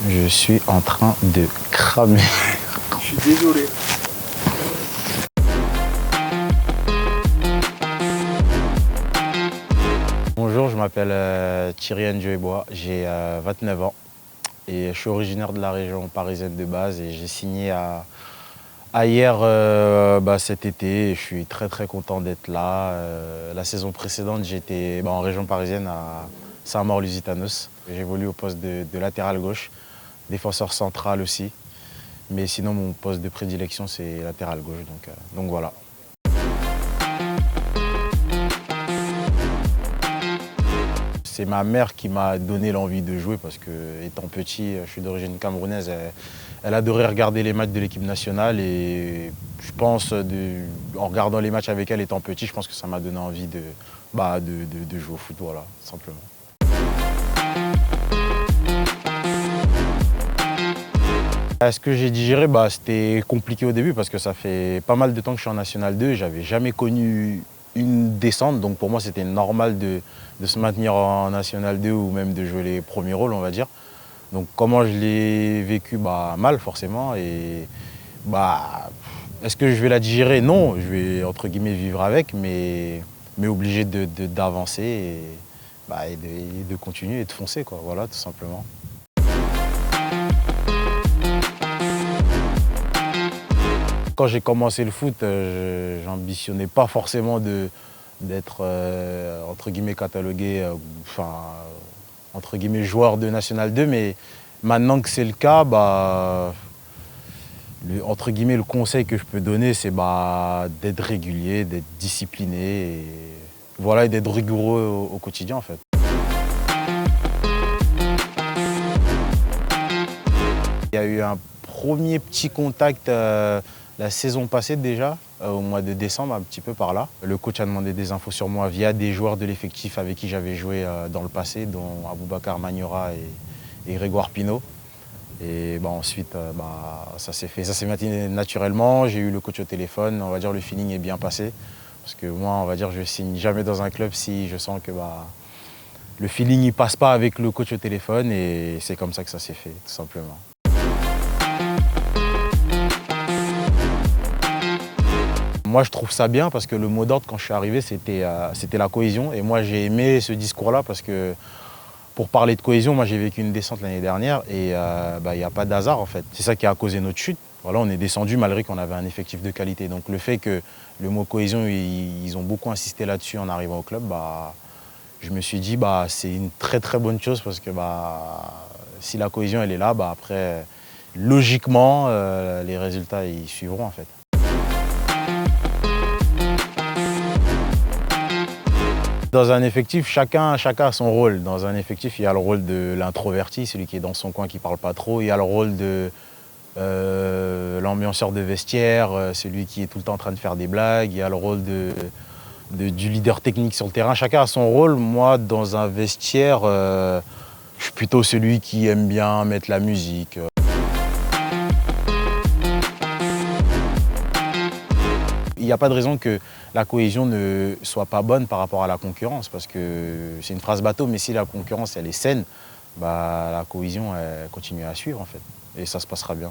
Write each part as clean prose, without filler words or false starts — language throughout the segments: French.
Je suis en train de cramer. Je suis désolé. Bonjour, je m'appelle Thierry Ndjoeboa, j'ai 29 ans et je suis originaire de la région parisienne de base et j'ai signé à hier cet été et je suis très content d'être là. La saison précédente, j'étais en région parisienne à Saint-Maur-Lusitanos. J'évolue au poste de latéral gauche, défenseur central aussi. Mais sinon, mon poste de prédilection, c'est latéral gauche, donc voilà. C'est ma mère qui m'a donné l'envie de jouer parce que, étant petit, je suis d'origine camerounaise, elle adorait regarder les matchs de l'équipe nationale et je pense, en regardant les matchs avec elle étant petit, je pense que ça m'a donné envie de jouer au foot, voilà, simplement. Ce que j'ai digéré, c'était compliqué au début parce que ça fait pas mal de temps que je suis en National 2, j'avais jamais connu une descente, donc pour moi c'était normal de se maintenir en National 2 ou même de jouer les premiers rôles, on va dire. Donc comment je l'ai vécu, mal forcément, et est-ce que je vais la digérer? Non, je vais entre guillemets vivre avec, mais obligé d'avancer et de continuer et de foncer, quoi, voilà, tout simplement. Quand j'ai commencé le foot, j'ambitionnais pas forcément d'être entre guillemets catalogué, entre guillemets joueur de National 2, mais maintenant que c'est le cas, entre guillemets le conseil que je peux donner, c'est d'être régulier, d'être discipliné et voilà, et d'être rigoureux au quotidien en fait. Il y a eu un premier petit contact la saison passée déjà, au mois de décembre, un petit peu par là. Le coach a demandé des infos sur moi via des joueurs de l'effectif avec qui j'avais joué dans le passé, dont Aboubacar Magnora et Grégoire Pinault. Et ensuite, ça s'est fait naturellement. J'ai eu le coach au téléphone, on va dire le feeling est bien passé. Parce que moi, on va dire, je signe jamais dans un club si je sens que le feeling ne passe pas avec le coach au téléphone, et c'est comme ça que ça s'est fait, tout simplement. Moi, je trouve ça bien parce que le mot d'ordre, quand je suis arrivé, c'était la cohésion. Et moi, j'ai aimé ce discours-là parce que, pour parler de cohésion, moi, j'ai vécu une descente l'année dernière et il n'y a pas d'hasard, en fait. C'est ça qui a causé notre chute. Voilà, on est descendu malgré qu'on avait un effectif de qualité. Donc, le fait que le mot cohésion, ils ont beaucoup insisté là-dessus en arrivant au club, je me suis dit, c'est une très bonne chose parce que si la cohésion, elle est là, après, logiquement, les résultats, ils suivront, en fait. Dans un effectif, chacun a son rôle. Dans un effectif, il y a le rôle de l'introverti, celui qui est dans son coin, qui ne parle pas trop. Il y a le rôle de l'ambianceur de vestiaire, celui qui est tout le temps en train de faire des blagues. Il y a le rôle du leader technique sur le terrain. Chacun a son rôle. Moi, dans un vestiaire, je suis plutôt celui qui aime bien mettre la musique. Il n'y a pas de raison que la cohésion ne soit pas bonne par rapport à la concurrence, parce que c'est une phrase bateau, mais si la concurrence elle est saine, la cohésion elle continue à suivre en fait, et ça se passera bien.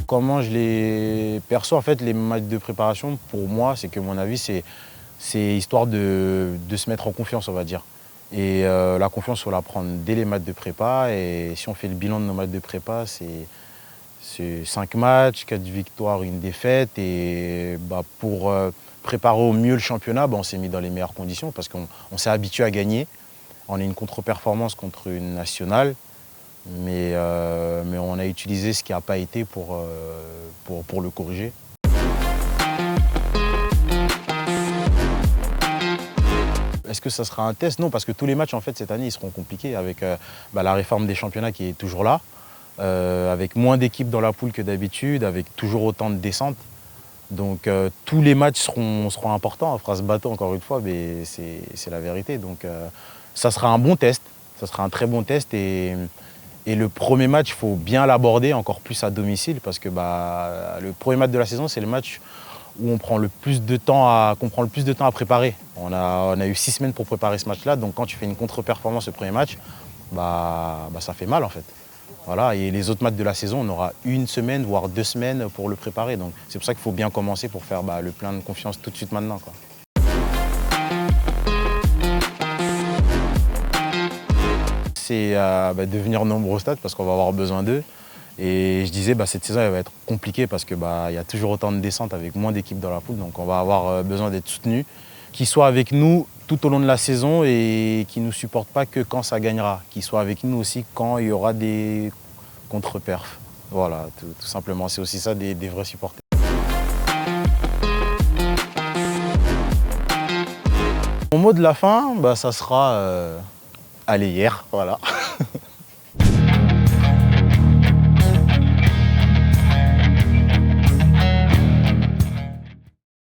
Comment je les perçois en fait, les matchs de préparation, pour moi, c'est que mon avis, c'est histoire de se mettre en confiance, on va dire. Et la confiance, il faut la prendre dès les matchs de prépa, et si on fait le bilan de nos matchs de prépa, c'est 5 matchs, 4 victoires, 1 défaite. Et pour préparer au mieux le championnat, on s'est mis dans les meilleures conditions parce qu'on s'est habitué à gagner. On a une contre-performance contre une nationale, mais on a utilisé ce qui n'a pas été pour le corriger. Est-ce que ça sera un test? Non, parce que tous les matchs en fait, cette année ils seront compliqués avec la réforme des championnats qui est toujours là. Avec moins d'équipes dans la poule que d'habitude, avec toujours autant de descentes. Donc tous les matchs seront importants. Phrase bateau encore une fois, mais c'est la vérité. Donc ça sera un bon test, ça sera un très bon test. Et le premier match, il faut bien l'aborder, encore plus à domicile, parce que le premier match de la saison, c'est le match où on prend le plus de temps à préparer. On a eu 6 semaines pour préparer ce match-là, donc quand tu fais une contre-performance le premier match, ça fait mal en fait. Voilà, et les autres matchs de la saison, on aura 1 semaine, voire 2 semaines pour le préparer. Donc c'est pour ça qu'il faut bien commencer pour faire le plein de confiance tout de suite maintenant, quoi. C'est de venir nombreux au stade parce qu'on va avoir besoin d'eux. Et je disais, cette saison elle va être compliquée parce qu'il y a toujours autant de descentes avec moins d'équipes dans la poule. Donc on va avoir besoin d'être soutenus, qu'ils soient avec nous tout au long de la saison et qui ne nous supportent pas que quand ça gagnera, qu'ils soient avec nous aussi quand il y aura des contre-perfs. Voilà, tout simplement, c'est aussi ça des vrais supporters. Mon mot de la fin, ça sera allez hier, voilà.